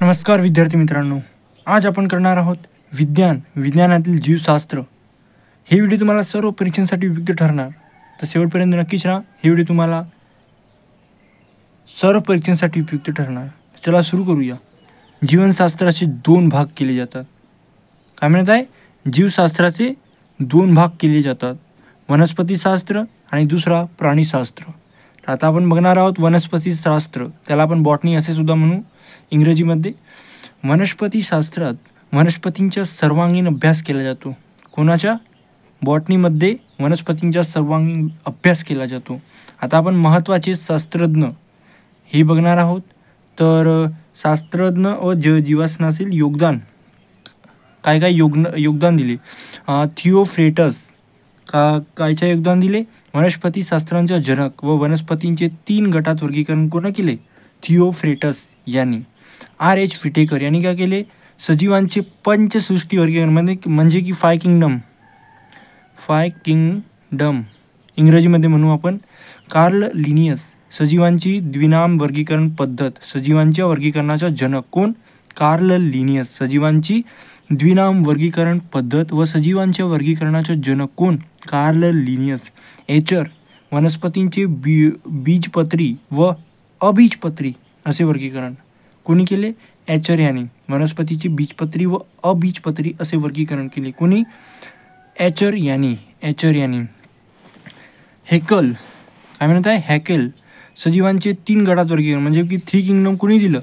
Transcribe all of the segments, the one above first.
नमस्कार विद्यार्थी मित्रांनो, आज आपण करणार आहोत विज्ञानातील जीवशास्त्र। हे व्हिडिओ तुम्हाला सर्व परीक्षांसाठी उपयुक्त ठरणार, तर शेवटपर्यंत नक्कीच राहा। हे व्हिडिओ तुम्हाला सर्व परीक्षांसाठी उपयुक्त ठरणार। चला सुरू करूया। जीवशास्त्राचे दोन भाग केले जातात। काय म्हणत आहे? जीवशास्त्राचे दोन भाग केले जातात, वनस्पतीशास्त्र आणि दुसरा प्राणीशास्त्र। आता आपण बघणार आहोत वनस्पतीशास्त्र, त्याला आपण बॉटनी असे सुद्धा म्हणू इंग्रजीमध्ये। वनस्पतीशास्त्रात वनस्पतींचा सर्वांगीण अभ्यास केला जातो। कोणाच्या? बॉटनीमध्ये वनस्पतींचा सर्वांगीण अभ्यास केला जातो। आता आपण महत्त्वाचे शास्त्रज्ञ हे बघणार आहोत। तर शास्त्रज्ञ व जीवाश्मातील योगदान काय योगदान दिले? थिओफ्रेटस कायचे योगदान दिले? वनस्पतीशास्त्रांचा जनक व वनस्पतींचे 3 गटात वर्गीकरण कोण केले? थिओफ्रेटस यांनी। R.H. विटेकर यांनी काय केले? सजीवांचे पंचसृष्टी वर्गीकरण म्हणजे की 5 किंगडम इंग्रजीमध्ये म्हणू आपण। कार्ल लिनियस सजीवांची द्विनाम वर्गीकरण पद्धत, सजीवांच्या वर्गीकरणाचा जनक कोण? Carl Linnaeus. सजीवांची द्विनाम वर्गीकरण पद्धत व सजीवांच्या वर्गीकरणाचा जनक कोण? Carl Linnaeus. एचर वनस्पतींचे बीजपत्री व अबीजपत्री असे वर्गीकरण कोणी केले? एचर यांनी। वनस्पतीची बीजपत्री व अबीजपत्री असे वर्गीकरण केले कोणी? एचर यांनी। हेकल काय म्हणत आहे? हेकेल सजीवांचे 3 गटात वर्गीकरण म्हणजे की 3 किंगडम कोणी दिलं?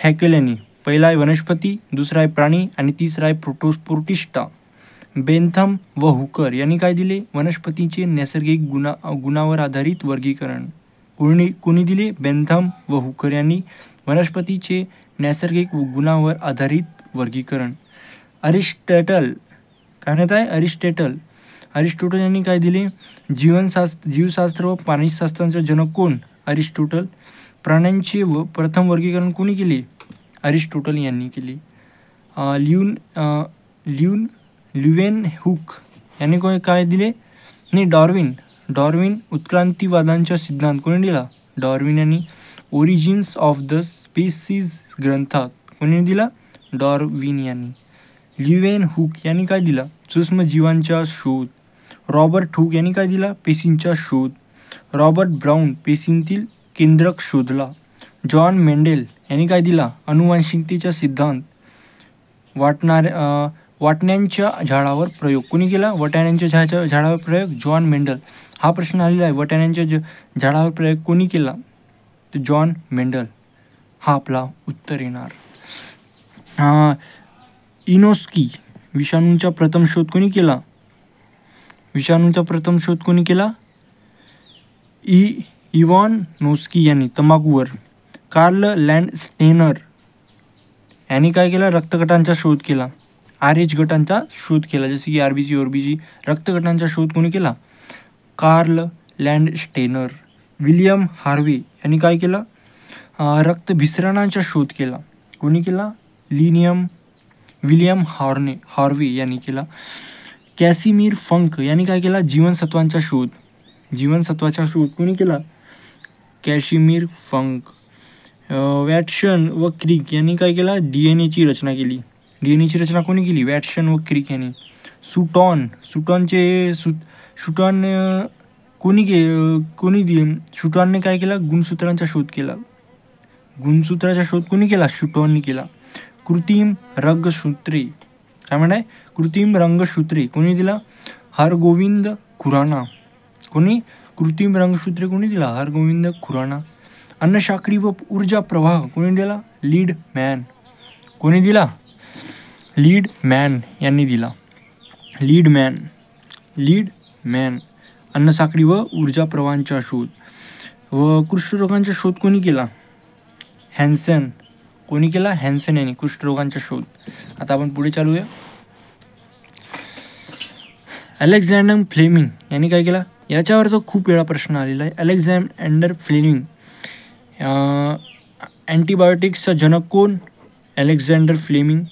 हेकेल यांनी। पहिला आहे वनस्पती, दुसरा आहे प्राणी आणि तिसरा आहे प्रोटिस्टा। बेंथम व हुकर यांनी काय दिले? वनस्पतीचे नैसर्गिक गुणावर आधारित वर्गीकरण कोणी दिले? बेंथम व हुकर यांनी। वनस्पतीचे नैसर्गिक गुणावर आधारित वर्गीकरण। अरिस्टॉटल काय म्हणत आहे? अरिस्टॉटल यांनी काय दिले? जीवशास्त्र व प्राणीशास्त्रांचा जनक कोण? अरिस्टॉटल। प्राण्यांचे प्रथम वर्गीकरण कोणी केले? अरिस्टॉटल यांनी केले। ल्युवेनहुक यांनी काय दिले? नाही, डॉर्विन उत्क्रांतीवादांचा सिद्धांत कोणी दिला? डॉर्विन यांनी। ओरिजिन्स ऑफ द स्पीसीज ग्रंथात कोणी दिला? डॉर्विन यांनी। ल्युवेनहुक यांनी काय दिला? सूक्ष्मजीवांचा शोध। रॉबर्ट हुक यांनी काय दिला? पेशींचा शोध। रॉबर्ट ब्राउन पेशींतील केंद्रक शोधला। जॉन मेंडेल यांनी काय दिला? अनुवांशिकतेचा सिद्धांत। वाटाण्यांच्या झाडावर प्रयोग कोणी केला? वाटाण्यांच्या झाडावर प्रयोग जॉन मेंडल। हा प्रश्न आलेला आहे, वाटाण्यांच्या झाडावर प्रयोग कोणी केला? तर जॉन मेंडल हा आपला उत्तर येणार। इनोस्की विषाणूंचा प्रथम शोध कोणी केला? इव्हान नोस्की यांनी। तंबाखूवर कार्ल लँडस्टेनर यांनी काय केलं? रक्तगटांचा शोध केला। RH गटांचा शोध केला, जसे की RBC ORBC। रक्तगटांचा शोध कोणी केला? Carl Landsteiner. विलियम हार्वे यांनी काय केलं? रक्तभिसरणाचा शोध केला। कोणी केला? विलियम हार्वे यांनी केला। कॅसिमिर फंक यांनी काय केला? जीवनसत्वाचा शोध कोणी केला? कॅसिमिर फंक। वॅटसन व क्रिक यांनी काय केला? DNA ची रचना केली। DNA ची रचना कोणी केली? वॅटसन व क्रिक यांनी। सुटॉन सुटॉनने काय केला? गुणसूत्रांचा शोध केला। गुणसूत्राचा शोध कोणी केला? सुटॉनने केला। कृत्रिम रंगसूत्रे काय म्हणाय? कृत्रिम रंगसूत्रे कोणी दिला? हरगोविंद खुराना। कृत्रिम रंगसूत्रे कोणी दिला? हरगोविंद खुराना। अन्नसाखळी व ऊर्जा प्रवाह कोणी दिला? लीडमॅन। कोणी दिला? लीडमॅन यांनी दिला। लीडमॅन। अन्नसाखळी व ऊर्जा प्रवाहांचा शोध। व कुष्ठरोगांचा शोध कोणी केला? हॅन्सन। कोणी केला? हॅन्सन यांनी कुष्ठरोगांचा शोध। आता आपण पुढे चालूया। अलेक्झांडर फ्लेमिंग यांनी काय केला? याच्यावर तो खूप वेळा प्रश्न आलेला आहे। अलेक्झांडर फ्लेमिंग अँटीबायोटिक्सचा जनक कोण? Alexander Fleming.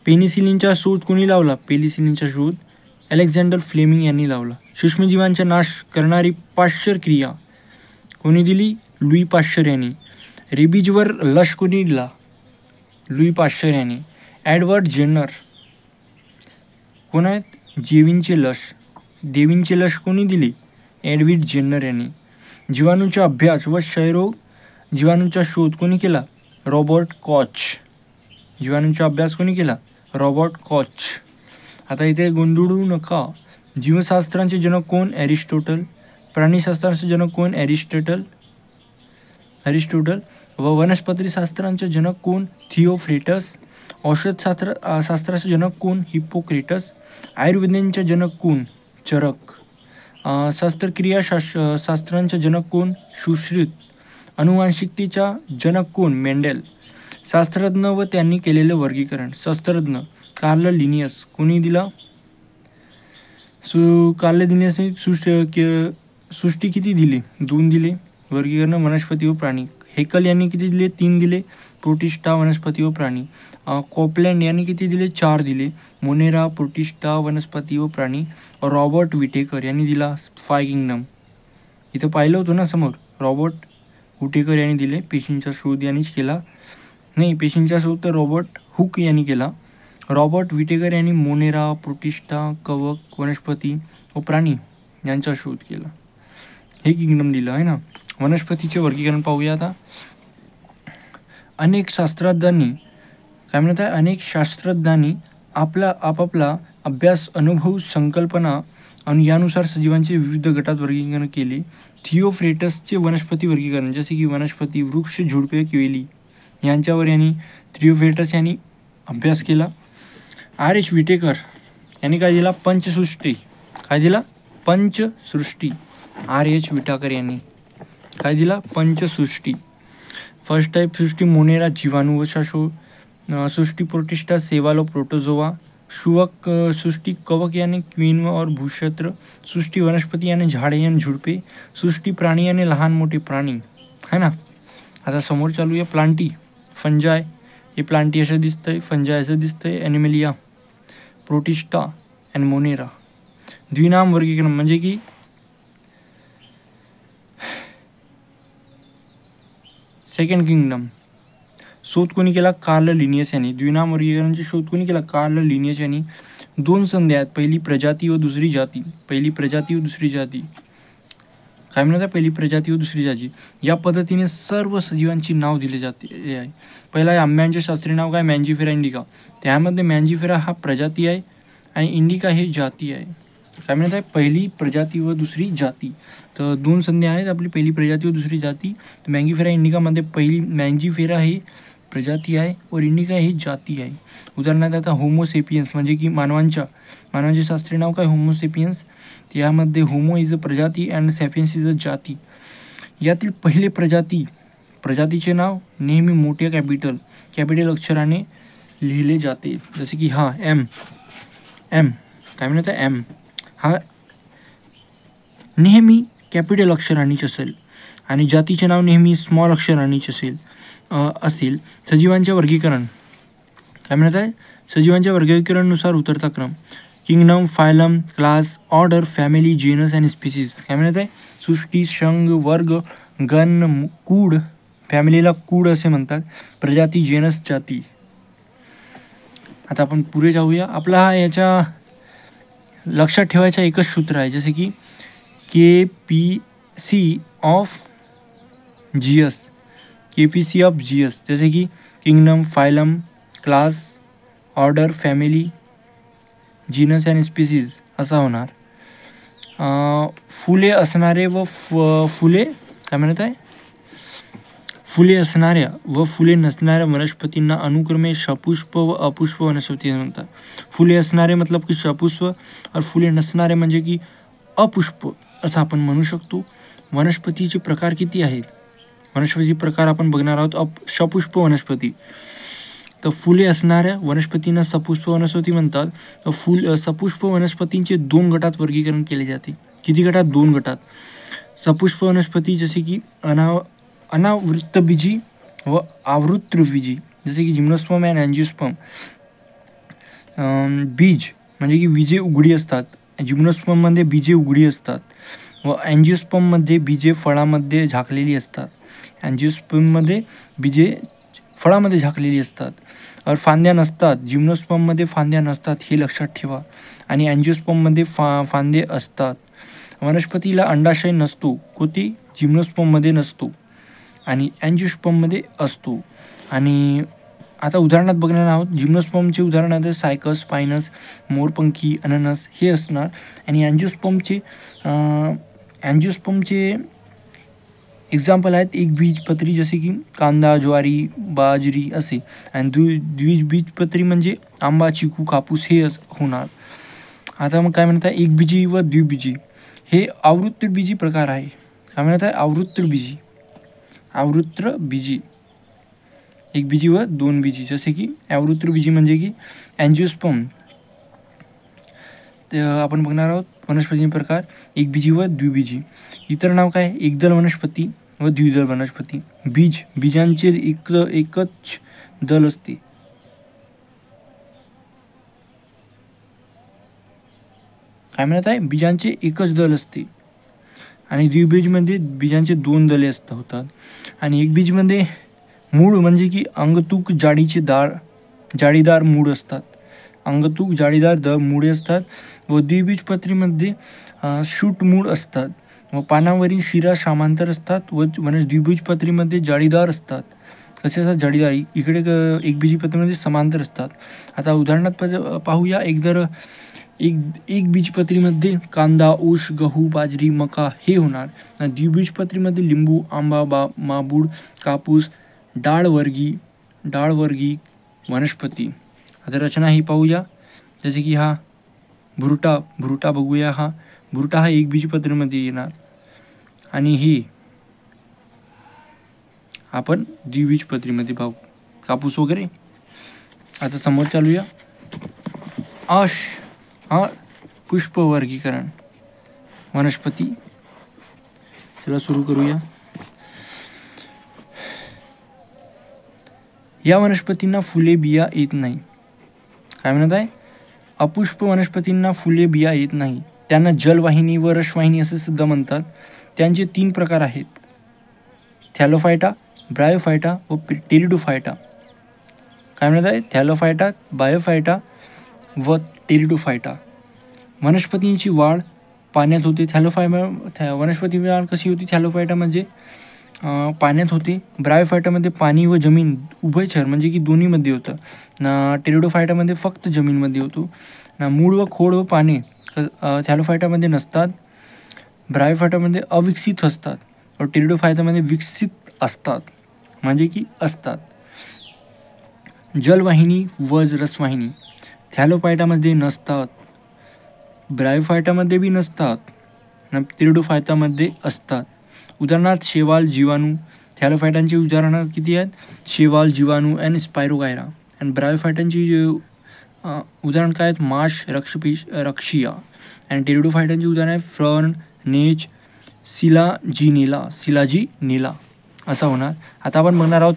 पेनिसिलिनचा शोध कोणी लावला? पेनिसिलिनचा शोध अलेक्झांडर फ्लेमिंग यांनी लावला। सूक्ष्मजीवांचा नाश करणारी पाश्चर क्रिया कोणी दिली? लुई पाश्चर यांनी। रेबीजवर लस कोणी दिला? लुई पाश्चर यांनी. एडवर्ड जेन्नर कोण आहेत? देवींचे लस कोणी दिली? एडवर्ड जेन्नर यांनी. जीवाणूचा अभ्यास व क्षयरोग जीवाणूचा शोध कोणी केला? Robert Koch. जीवाणूचा अभ्यास कोणी केला? Robert Koch. आता इथे गोंधळू नका. जीवशास्त्रांचे जनक कोण? ॲरिस्टॉटल. प्राणीशास्त्रांचे जनक कोण? ॲरिस्टॉटल. व वनस्पतीशास्त्रांचे जनक कोण? थिओफ्रेटस. औषधशास्त्राचे जनक कोण? हिप्पोक्रेटस. आयुर्वेदांचे जनक कोण? चरक. शस्त्रक्रिया शास्त्रांचे जनक कोण? सुश्रुत. अनुवांशिकतेचा जनक कोण? मेंडेल. शास्त्रज्ञ व त्यांनी केलेले वर्गीकरण. शास्त्रज्ञ कार्ल लिनियस. कोणी दिला? कार्ल लिनियसने सृष्टी किती दिली? 2 दिले. वर्गीकरण वनस्पती व प्राणी. हेकल यांनी किती दिले? 3 दिले. प्रोटिस्टा वनस्पती व प्राणी. कॉपलँड यांनी किती दिले? 4 दिले. मोनेरा, प्रोटिस्टा वनस्पती व प्राणी. रॉबर्ट विटेकर यांनी दिला 5 किंगडम. इथं पाहिलं होतं ना समोर. रॉबर्ट विटेकर यांनी दिले. पेशींचा शोध यांनीच केला. नाही, पेशींचा शोध तर रॉबर्ट हुक यांनी केला. रॉबर्ट विटेकर यांनी मोनेरा, प्रोटिस्टा, कवक, वनस्पती व प्राणी यांचा शोध केला. हे किंगडम दिलं आहे ना. वनस्पतीचे वर्गीकरण पाहूया आता. अनेक शास्त्रज्ञांनी आपापला अभ्यास, अनुभव, संकल्पना आणि यानुसार सजीवांचे विविध गटात वर्गीकरण केले. थिओफ्रेटसचे वनस्पती वर्गीकरण, जसे की वनस्पती, वृक्ष, झुडपे, वेली यांच्यावर यांनी थिओफ्रेटस यांनी अभ्यास केला. R.H. विटेकर यांनी काय दिला? पंचसृष्टी. काय दिला? पंचसृष्टी. R.H. विटेकर यांनी काय दिला? पंचसृष्टी. फर्स्ट टाइप सृष्टी मोनेरा जीवाणु व सृष्टी प्रोटिस्टा सेवालो प्रोटोजोआ. शुवक सृष्टी कवक यानी क्वीन और भूक्षत्र. सृष्टी वनस्पती यानी झाडे आणि झुडपे. सृष्टी प्राणी यानी लहान मोठे प्राणी है ना. आता समोर चालू आहे प्लांटी, फंजाय. हे प्लांटी असं दिसतंय, फंजाय असं दिसतंय. ॲनिमलिया, प्रोटिस्टा अँड मोनेरा. द्विनाम वर्गीकरण म्हणजे की सेकंड किंगडम. शोध कोणी केला? कार्ल लिनियस यांनी. द्विनाम वर्गीकरणाचे शोध कोणी केला? कार्ल लिनियस यांनी. 2 संध्या आहेत, पहिली प्रजाती व दुसरी जाती. पहिली प्रजाती व दुसरी जाती. काय म्हणतात? पहिली प्रजाती व दुसरी जाती. या पद्धतीने सर्व सजीवांची नाव दिले जाते आहे. पहिला आहे आंब्याचे शास्त्रीय नाव काय? मँजिफेरा इंडिका. त्यामध्ये मँजिफेरा हा प्रजाती आहे आणि इंडिका हे जाती आहे. काय म्हणत आहे? पहिली प्रजाती व दुसरी जाती. तर 2 संध्या आहेत आपली, पहिली प्रजाती व दुसरी जाती. तर मँजिफेरा इंडिकामध्ये पहिली मँजिफेरा ही प्रजाती आहे व इंडिका ही जाती आहे. उदाहरणार्थ आता होमोसेपियन्स म्हणजे की मानवाचे शास्त्रीय नाव काय? होमोसेपियन्स. यामध्ये होमो इज अ प्रजाती अँड सॅपियन्स इज अ जाती. यातील पहिले प्रजातीचे नाव नेहमी मोठ्या कॅपिटल अक्षराने लिहिले जाते. जसे की हा एम काय म्हणत आहे? एम हा नेहमी कॅपिटल अक्षरांनीच असेल आणि जातीचे नाव नेहमी स्मॉल अक्षरांनीच असेल. सजीवांचे वर्गीकरण काय म्हणत आहे? सजीवांच्या वर्गीकरणानुसार उतरता क्रम. Kingdom, phylum, class, order, family, genus and species. काय म्हणत आहे? सृष्टी, संघ, वर्ग, गण, कूड. फॅमिलीला कूड असे म्हणतात. प्रजाती, जेनस, जाती. आता आपण पुढे जाऊया. आपला हा याच्या लक्षात ठेवायचा एकच सूत्र आहे, जसे की KPC ऑफ जीएस. जसे की kingdom, phylum, class, order, family, genus and species असा होणार. फुले असणारे व फुले काय म्हणत आहे? फुले असणाऱ्या व फुले नसणाऱ्या वनस्पतींना अनुक्रमे सपुष्प व अपुष्प वनस्पती म्हणतात. फुले असणारे मतलब की सपुष्प और फुले नसणारे म्हणजे की अपुष्प असं आपण म्हणू शकतो. वनस्पतीचे प्रकार किती आहेत? वनस्पती प्रकार आपण बघणार आहोत. सपुष्प वनस्पती. तर फुले असणाऱ्या वनस्पतींना सपुष्प वनस्पती म्हणतात. सपुष्प वनस्पतींचे 2 गटात वर्गीकरण केले जाते. किती गटात? 2 गटात. सपुष्प वनस्पती जसे की अनावृत्तबीजी व आवृत्तबीजी. जसे की जिम्नोस्पर्म अँड अँजिओस्पर्म. बीज म्हणजे की बीजे उघडी असतात. जिम्नोस्पर्ममध्ये बीजे उघडी असतात व अँजिओस्पर्ममध्ये बीजे फळामध्ये झाकलेली असतात. अँजिओस्पर्ममध्ये बीजे फळामध्ये झाकलेली असतात. फांद्या नसतात. जिम्नोस्पर्ममध्ये फांद्या नसतात, हे लक्षात ठेवा. आणि अँजिओस्पर्ममध्ये फांदे असतात. वनस्पतीला अंडाशय नसतो, कोणती जिम्नोस्पर्ममध्ये नसतो आणि अँजिओस्पर्ममध्ये असतो. आणि आता उदाहरणात बघणार आहोत. जिम्नोस्पर्मचे उदाहरणार्थ सायकस, स्पायनस, मोरपंखी, अननस हे असणार. आणि अँजिओस्पर्मचे एक्झाम्पल आहेत एकबीजपत्री, जसे की कांदा, ज्वारी, बाजरी असे. आणि द्विबीजपत्री म्हणजे आंबा, चिकू, कापूस हे होणार. आता मग काय म्हणतात, एकबीजी व द्विबीजी हे आवृत्तबीजी प्रकार आहे. काय म्हणत आहे, आवृत्तबीजी, एक बीजी व दोन बीजी. जसे की आवृत्तबीजी म्हणजे की अँजिओस्पर्म. ते आपण बघणार आहोत वनस्पती प्रकार एक बीजी व द्विबीजी. इतर नाव काय, एकदल वनस्पती व द्विदल वनस्पती. बीजांचे एकच दल असते. काय म्हणत आहे, बीजांचे एकच दल असते. आणि द्विबीजमध्ये बीजांचे दोन दले होतात. आणि एक बीजमध्ये मूळ म्हणजे की अंगतूक जाळीदार मूळ असतात. अंगतूक जाळीदार मुळे असतात. व द्विबीजपत्रीमध्ये शूट मूळ असतात व पानावरील शिरा समांतर असतात. व द्विबीजपत्रीमध्ये जाळीदार असतात. कसे असतात, जाळीदार. इकडे एकबीजपत्रीमध्ये समांतर असतात. आता उदाहरणात पाहूया. एक बीजपत्रीमध्ये कांदा, ऊस, गहू, बाजरी, मका हे होणार. द्विबीजपत्रीमध्ये लिंबू, आंबा, माबूड, कापूस, डाळवर्गी वनस्पती. आता रचना ही पाहूया. जसे की हा भुरटा बघूया. भुरटा हा एक बीजपत्रीमध्ये येणार. आणि हे आपण द्विबीजपत्रीमध्ये पाहू, कापूस वगैरे. आता समोर चालूया. पुष्पवर्गीकरण वनस्पती. चला सुरू करूया. या वनस्पतींना फुले, बिया येत नाही. काय म्हणत आहे, अपुष्प वनस्पतींना फुले, बिया येत नाही. त्यांना जलवाहिनी व रसवाहिनी असे सुद्धा म्हणतात. त्यांचे 3 प्रकार आहेत, थॅलोफायटा, ब्रायोफायटा व टेरिडोफायटा. काय म्हणत आहे, थॅलोफायटा, बायोफायटा व टेरिडोफायटा. वनस्पतींची वाढ पाण्यात होते. वनस्पती वाढ कशी होती, थॅलोफायटा म्हणजे पाण्यात होते. ब्रायोफायटामध्ये पाणी व जमीन उभयचर म्हणजे की दोन्हीमध्ये होतं. टेरिडोफायटामध्ये फक्त जमीनमध्ये होतो. मूळ व खोड व पाने थॅलोफायटामध्ये नसतात. ब्रायोफायटामध्ये अविकसित असतात व टेरिडोफायटामध्ये विकसित असतात म्हणजे की असतात. जलवाहिनी व रसवाहिनी थॅलोफायटामध्ये नसतात. ब्रायोफायटामध्ये बी नसतात. टेरिडोफायटामध्ये असतात. उदाहरणार्थ शेवाळ, जीवाणू. थॅलोफायटांची उदाहरणं किती आहेत, शेवाळ, जीवाणू आणि स्पायरोगायरा. आणि ब्रायोफायटांची उदाहरण काय आहेत, माश, रक्षिया. आणि टेरिडोफायटांची उदाहरण आहेत फ्रन, नेच, सिलाजीनेला असा होणार. आता आपण बघणार आहोत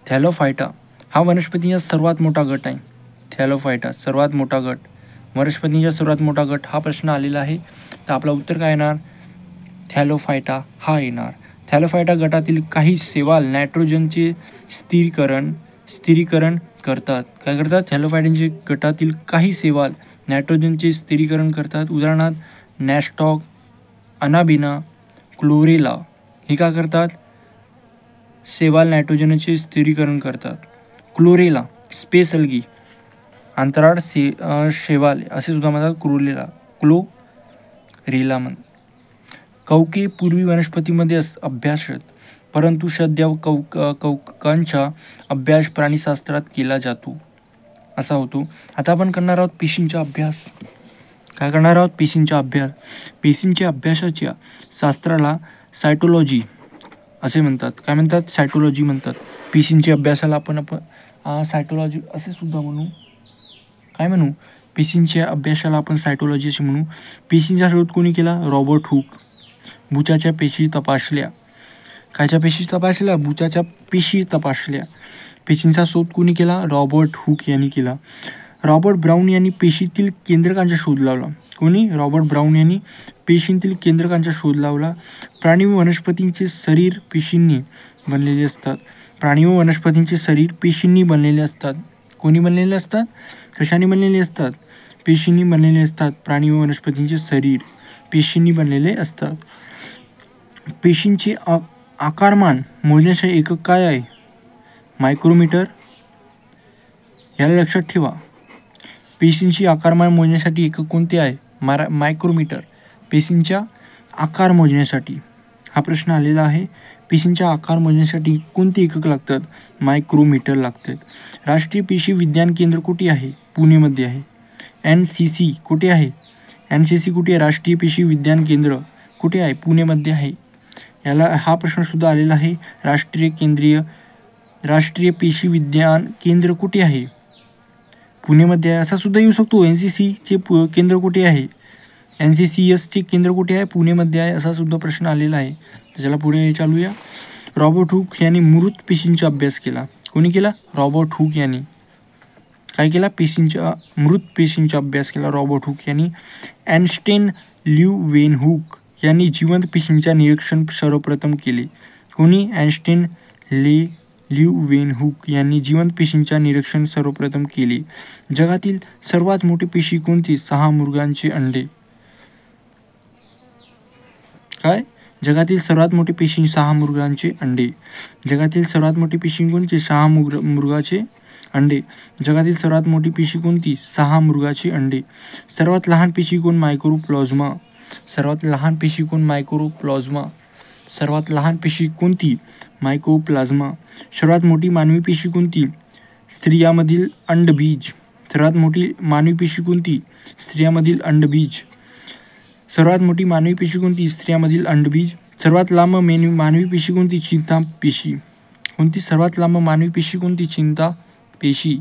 थॅलोफायटा हा वनस्पतींचा सर्वात मोठा गट आहे. थॅलोफायटा सर्वात मोठा गट, वनस्पतींचा सर्वात मोठा गट. हा प्रश्न आलेला आहे. तर आपला उत्तर काय येणार, थॅलोफायटा हा येणार. थॅलोफायटा गटातील काही शैवाल नायट्रोजनचे स्थिरीकरण करतात. काय करतात, थॅलोफायटांचे गटातील काही शैवाल नायट्रोजनचे स्थिरीकरण करतात. उदाहरणार्थ नॅस्टॉक, अनाबिना, क्लोरेला हे काय करतात, शैवाल नायट्रोजनचे स्थिरीकरण करतात. क्लोरेला स्पेस अल्गी, अंतराळ शैवाल असे सुद्धा म्हणतात. क्लोरेला कवके पूर्वी वनस्पतीमध्ये अभ्यासत, परंतु सध्या कवकांचा अभ्यास प्राणीशास्त्रात केला जातो असा होतो. आता आपण करणार आहोत पेशींचा अभ्यास. काय करणार आहोत, पेशींचा अभ्यास. पेशींच्या अभ्यासाच्या शास्त्राला सायटोलॉजी असे म्हणतात. काय म्हणतात, सायटोलॉजी म्हणतात. पेशींच्या अभ्यासाला आपण सायटोलॉजी असे सुद्धा म्हणू. काय म्हणू, पेशींच्या अभ्यासाला आपण सायटोलॉजी असे म्हणू. पेशींचा शोध कोणी केला, रॉबर्ट हुक. बुचाच्या पेशी तपासल्या. कायच्या पेशी तपासल्या, बुचाच्या पेशी तपासल्या. पेशींचा शोध कोणी केला, रॉबर्ट हुक यांनी केला. रॉबर्ट ब्राउन यांनी पेशीतील केंद्रकांचा शोध लावला. कोणी, रॉबर्ट ब्राउन यांनी पेशींतील केंद्रकांचा शोध लावला. प्राणी व वनस्पतींचे शरीर पेशींनी बनलेले असतात. प्राणी व वनस्पतींचे शरीर पेशींनी बनलेले असतात. कोणी बनलेले असतात? कशाने बनलेले असतात? पेशींनी बनलेले असतात. प्राणी व वनस्पतींचे शरीर पेशींनी बनलेले असतात. पेशींचे आकारमान मोजण्याचे एकक काय आहे? मायक्रोमीटर. याला लक्षात ठेवा. पेशींची आकारमान मोजण्यासाठी एकक कोणते आहे? मायक्रोमीटर. पेशींच्या आकार मोजण्यासाठी हा प्रश्न आलेला आहे. पेशींचा आकार मोजण्यासाठी कोणते एकक लागतात? मायक्रोमीटर लागतात. राष्ट्रीय पेशी विज्ञान केंद्र कुठे आहे? पुणेमध्ये आहे. NCC कुठे आहे? NCC कुठे आहे? राष्ट्रीय पेशी विज्ञान केंद्र कुठे आहे? पुणेमध्ये आहे. याला हा प्रश्न सुद्धा आलेला आहे. राष्ट्रीय पेशी विज्ञान केंद्र कुठे आहे? पुणेमध्ये आहे. असा सुद्धा येऊ शकतो. NCCचे केंद्र कुठे आहे? NCCSचे केंद्र कुठे आहे? पुणेमध्ये आहे. असा सुद्धा प्रश्न आलेला आहे. त्याच्याला पुढे चालूया. रॉबर्ट हुक यांनी मृत पेशींचा अभ्यास केला. कोणी केला? रॉबर्ट हुक यांनी काय केला? मृत पेशींचा अभ्यास केला. रॉबर्ट हुक यांनी. एर्नस्ट ल्यूवेनहुक यांनी जिवंत पेशींचे निरीक्षण सर्वप्रथम केले. कोणी? एर्नस्ट ल्यूवेनहुक यांनी जिवंत पेशींचे निरीक्षण सर्वप्रथम केले. जगातील सर्वात मोठी पेशी कोणती? 6 मृगांचे अंडे. काय? जगातील सर्वात मोठी पेशी 6 मृगांचे अंडे. जगातील सर्वात मोठी पेशी कोणती? 6 मृगाचे अंडे. जगातील सर्वात मोठी पेशी कोणती? 6 मृगाचे अंडे. सर्वात लहान पेशी कोण? मायक्रोप्लाझ्मा. सर्वात लहान पेशी कोण? मायक्रोप्लाझ्मा. सर्वात लहान पेशी कोणती? मायक्रोप्लाझ्मा. सर्वात मोठी मानवी पेशी कोणती? स्त्रियांमधील अंडबीज. सर्वात मोठी मानवी पेशी कोणती? स्त्रियांमधील अंडबीज. सर्वात मोठी मानवी पेशी कोणती? स्त्रियांमधील अंडबीज. सर्वात लांब मानवी पेशी कोणती? चेतापेशी. कोणती? सर्वात लांब मानवी पेशी कोणती? चेतापेशी.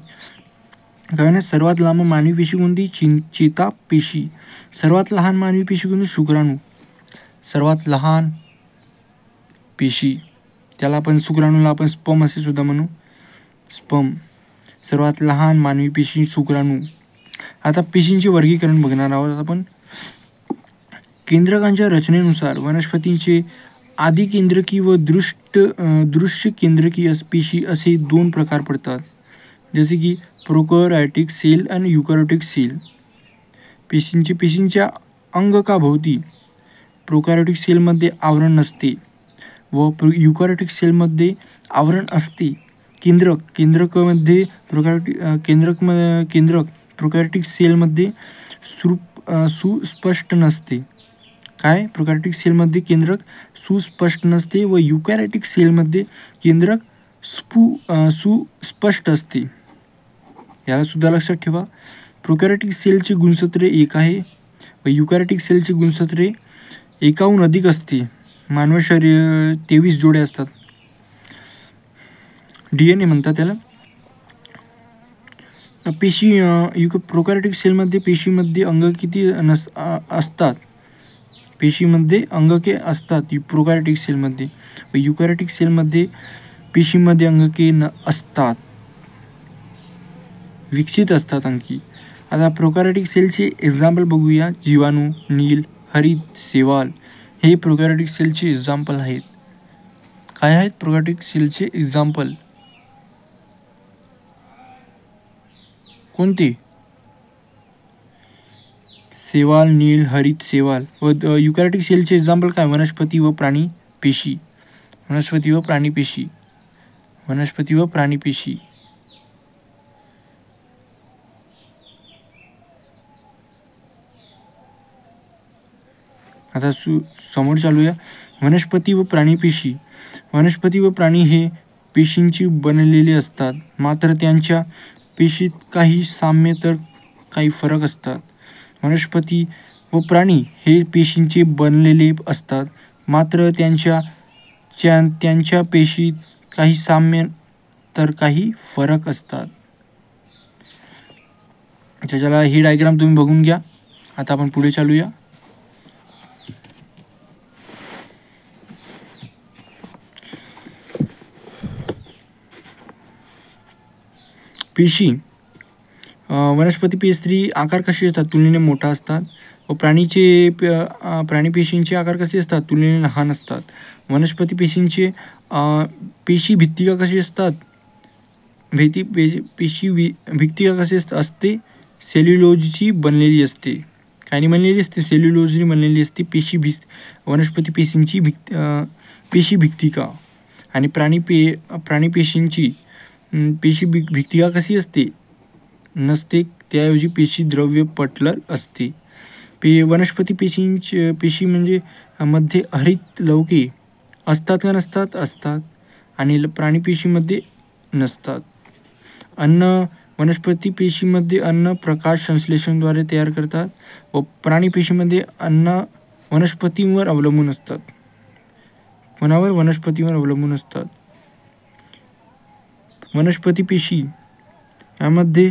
कारण सर्वात लांब मानवी पेशी कोणती? चेतापेशी. सर्वात लहान मानवी पेशी कोणती? शुक्राणू. सर्वात लहान पेशी त्याला आपण शुक्राणूला आपण स्पर्म असे सुद्धा म्हणू. स्पर्म. सर्वात लहान मानवी पेशी शुक्राणू. आता पेशींचे वर्गीकरण बघणार आहोत आपण. केंद्रकांच्या रचनेनुसार वनस्पतींचे आदिकेंद्रकी व दृश्य केंद्रकी पेशी असे 2 प्रकार पडतात. जसे की प्रोकॅरियोटिक सेल आणि युकॅरियोटिक सेल. पेशींच्या अंगकाभोवती प्रोकॅरियोटिक सेलमध्ये आवरण नसते व युकॅरियोटिक सेलमध्ये आवरण असते. केंद्रक प्रोकॅरियोटिक सेलमध्ये सुस्पष्ट नसते. काय? प्रोकॅरियोटिक सेलमध्ये केंद्रक सुस्पष्ट नसते व युकॅरियोटिक सेलमध्ये केंद्रक सुस्पष्ट असते. याला सुद्धा लक्षात ठेवा. प्रोकॅरियोटिक सेलचे गुणसूत्र 1 आहे व युकॅरियोटिक सेलचे गुणसूत्र 1हून अधिक असते. मानव शरीर 23 जोडे असतात. DNA म्हणतात त्याला. प्रोकॅरियोटिक सेलमध्ये पेशीमध्ये अंग किती असतात? पेशीमध्ये अंगके असतात प्रोकॅरियोटिक सेलमध्ये व युकॅरियोटिक सेलमध्ये पेशीमध्ये अंगके असतात. विकसित असतात अंकी. आता प्रोकॅरियोटिक सेलचे एक्झाम्पल बघूया. जीवाणू, नील, हरित, शैवाल हे प्रोकॅरियोटिक सेलचे एक्झाम्पल आहेत. काय आहेत प्रोकॅरियोटिक सेलचे एक्झाम्पल? कोणते? शैवाल, नील, हरित, शैवाल. व युकॅरियोटिक सेलचे एक्झाम्पल काय? वनस्पती व प्राणी पेशी. वनस्पती व प्राणी पेशी. वनस्पती व प्राणी पेशी. आता समोर चालूया. वनस्पती व प्राणी पेशी. वनस्पती व प्राणी हे पेशींची बनलेले असतात. मात्र त्यांच्या पेशीत काही साम्य तर काही फरक असतात. वनस्पती व प्राणी हे पेशींचे बनलेले असतात. मात्र त्यांच्या पेशीत काही साम्य तर काही फरक असतात. त्याच्याला ही डायग्राम तुम्ही बघून घ्या. आता आपण पुढे चालूया. पेशी. वनस्पती पेशी आकार कसे असतात? तुलनेने मोठा असतात व प्राणी पेशींचे आकार कसे असतात? तुलनेने लहान असतात. वनस्पती पेशींचे पेशी भित्तिका कशी असतात? भित्तिका कशी असते? सेल्युलोजची बनलेली असते. काय बनलेली असते? सेल्युलोजनी बनलेली असते वनस्पती पेशींची पेशी भित्तिका. आणि प्राणी पेशींची भित्तिका कशी असते? नसते, त्याऐवजी पेशी द्रव्य पटल असते. वनस्पती पेशी म्हणजे मध्ये हरित लवके असतात का नसतात? असतात. आणि प्राणी पेशीमध्ये नसतात. वनस्पती पेशीमध्ये अन्न प्रकाश संश्लेषणाद्वारे तयार करतात व प्राणी पेशीमध्ये अन्न वनस्पतींवर अवलंबून असतात. कोणावर? वनस्पतीवर अवलंबून असतात. वनस्पती पेशी यामध्ये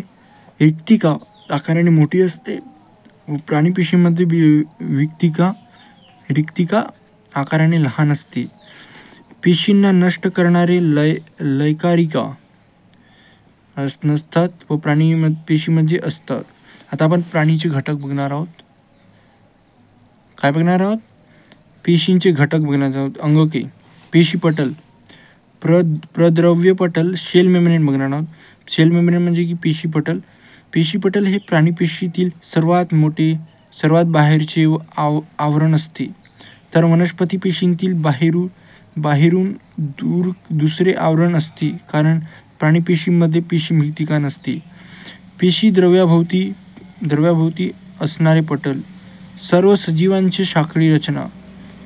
भित्तिका आकाराने मोठी असते व प्राणी पेशीमध्ये रिक्तिका आकाराने लहान असते. पेशींना नष्ट करणारे लयकारिका नसतात व प्राणी पेशीमध्ये असतात. आता आपण प्राणीचे घटक बघणार आहोत. काय बघणार आहोत? पेशींचे घटक बघणार आहोत. अंगके, पेशीपटल, प्रद्रव्य पटल, सेल मेम्ब्रेन बघणार आहोत. सेल मेम्ब्रेन म्हणजे की पेशीपटल. पेशीपटल हे प्राणीपेशीतील सर्वात मोठे, सर्वात बाहेरचे आवरण असते. तर वनस्पती पेशींतील बाहेरून दुसरे आवरण असते, कारण प्राणीपेशीमध्ये पेशी भित्तिका नसते. पेशी द्रव्याभोवती असणारे पटल. सर्व सजीवांचे साखळी रचना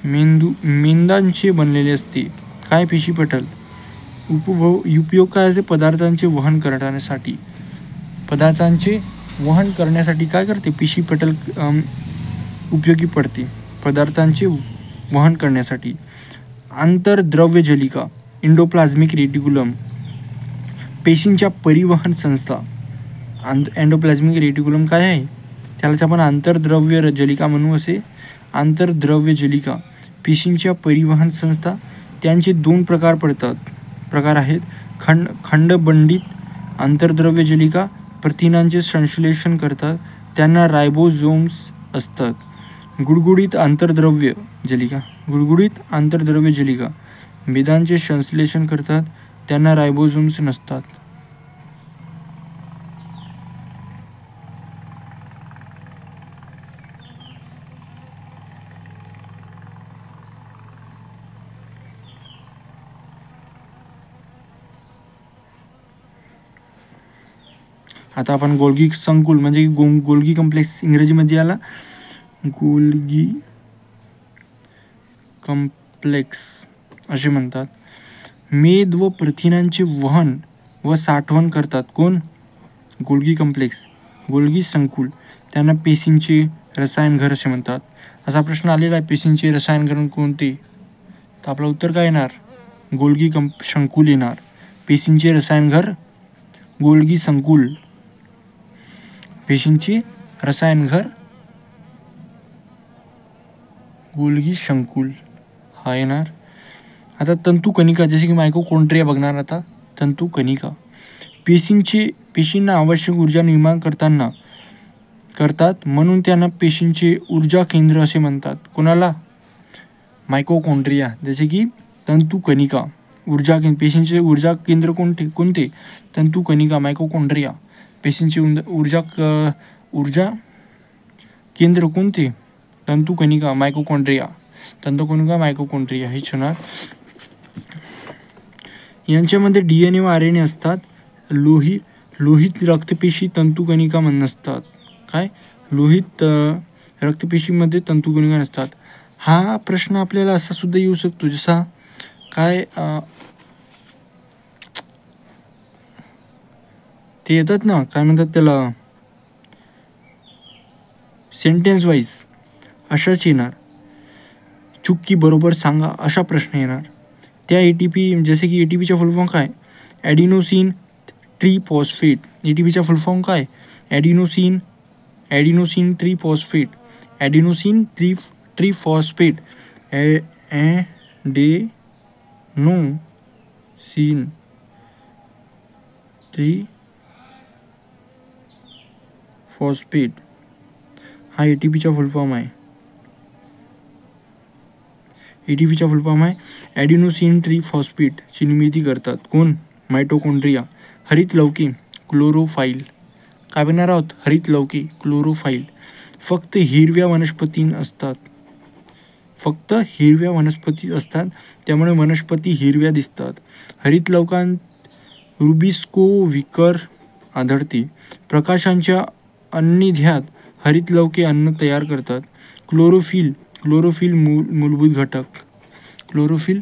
मेंदांचे बनलेले असते. काय? पेशीपटल. उपयोग काय असते? पदार्थांचे वहन करण्यासाठी काय करते? पेशीपटल उपयोगी पडते, पदार्थांचे वहन करण्यासाठी. आंतरद्रव्यजलिका, एंडोप्लाझ्मिक रेटिक्युलम, पेशींच्या परिवहन संस्था. एंडोप्लाझ्मिक रेटिक्युलम काय आहे? त्यालाच आपण आंतरद्रव्य जलिका म्हणू. असे आंतरद्रव्यजलिका पेशींच्या परिवहन संस्था. त्यांचे 2 प्रकार आहेत. खंडबंडित आंतरद्रव्यजलिका प्रथिनांचे संश्लेषण करतात, त्यांना रायबोझोम्स असतात. गुळगुळीत आंतरद्रव्य जलिका मेदांचे संश्लेषण करतात, त्यांना रायबोझोम्स नसतात. आता आपण गोल्गी संकुल म्हणजे गोल्गी कॉम्प्लेक्स, इंग्रजीमध्ये याला गोल्गी कॉम्प्लेक्स असे म्हणतात. मेद व प्रथिनांचे वहन व साठवण करतात. कोण? गोल्गी कॉम्प्लेक्स, गोल्गी संकुल. त्यांना पेशींचे रसायनघर असे म्हणतात. असा प्रश्न आलेला आहे, पेशींचे रसायनघर कोणते? तर आपलं उत्तर काय येणार? गोल्गी संकुल येणार. पेशींचे रसायनघर गोल्गी संकुल. पेशींचे रसायनघर गोल्गी संकुल हा येणार. आता तंतुकणिका, जसे की मायटोकॉन्ड्रिया बघणार. आता तंतुकणिका पेशींना आवश्यक ऊर्जा निर्माण करतात, म्हणून त्यांना पेशींचे ऊर्जा केंद्र असे म्हणतात. कोणाला? मायटोकॉन्ड्रिया. जसे की तंतुकणिका पेशींचे ऊर्जा केंद्र कोणते? तंतुकणिका, मायटोकॉन्ड्रिया. पेशींचे ऊर्जा केंद्र कोणते? तंतुकणिका, मायटोकॉन्ड्रिया. हेच होणार. यांच्यामध्ये DNA व RNA असतात. लोहित रक्तपेशी तंतुकणिका नसतात. काय? लोहित रक्तपेशीमध्ये तंतुकणिका नसतात. हा प्रश्न आपल्याला असा सुद्धा येऊ शकतो, जसा काय ते येतात ना, काय म्हणतात त्याला, सेंटेन्स वाईज अशाच येणार. चुक्की बरोबर सांगा अशा प्रश्न येणार. त्या ATP, जसे की ATPचा फुल फॉर्म काय? ॲडिनोसिन ट्रिफॉस्फेट. ATPचा फुल फॉर्म काय? ॲडिनोसिन ट्रिफॉस्फेट. ट्रिफॉस्फेट. ॲडेनोसिन ट्रिफॉस्फेट हा ATPचा फुल फॉर्म आहे. ATPचा फुल फॉर्म आहे ॲडिनोसिन ट्रिफॉस्फेटची निर्मिती करतात. कोण? मायटोकॉन्ड्रिया. हरित लवके क्लोरोफाईल. काय बनणार आहोत? हरित लवके क्लोरोफाईल. फक्त हिरव्या वनस्पती असतात. फक्त हिरव्या वनस्पती असतात, त्यामुळे वनस्पती हिरव्या दिसतात. हरित लवकांत रुबिस्कोविकर आढळते. प्रकाशांच्या अन्नद्रव्यात हरित लवके अन्न तयार करतात. क्लोरोफिल मूलभूत घटक. क्लोरोफिल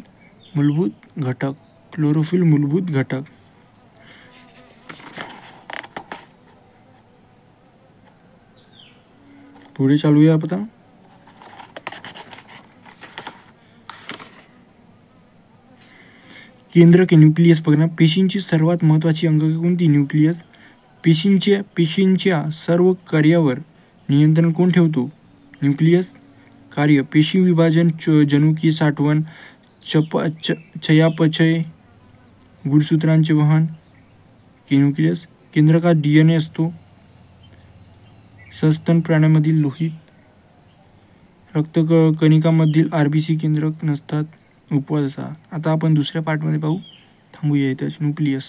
मूलभूत घटक. पुढे चालूया आता. केंद्रक न्यूक्लियस बघा. पेशींची सर्वात महत्त्वाची अंग कोणती? न्यूक्लियस. पेशींच्या सर्व कार्यावर नियंत्रण कोण ठेवतो? न्यूक्लियस. कार्य: पेशी विभाजन, जनुकीय साठवण, चयापचय, गुणसूत्रांचे वहन. न्यूक्लियस. केंद्रकात DNA असतो. सस्तन प्राण्यांमधील लोहित, रक्त कणिकांमधील RBC केंद्रक नसतात. उपवसा. आता आपण दुसऱ्या पार्टमध्ये पाहू. थांबूया इथेच. न्यूक्लियस.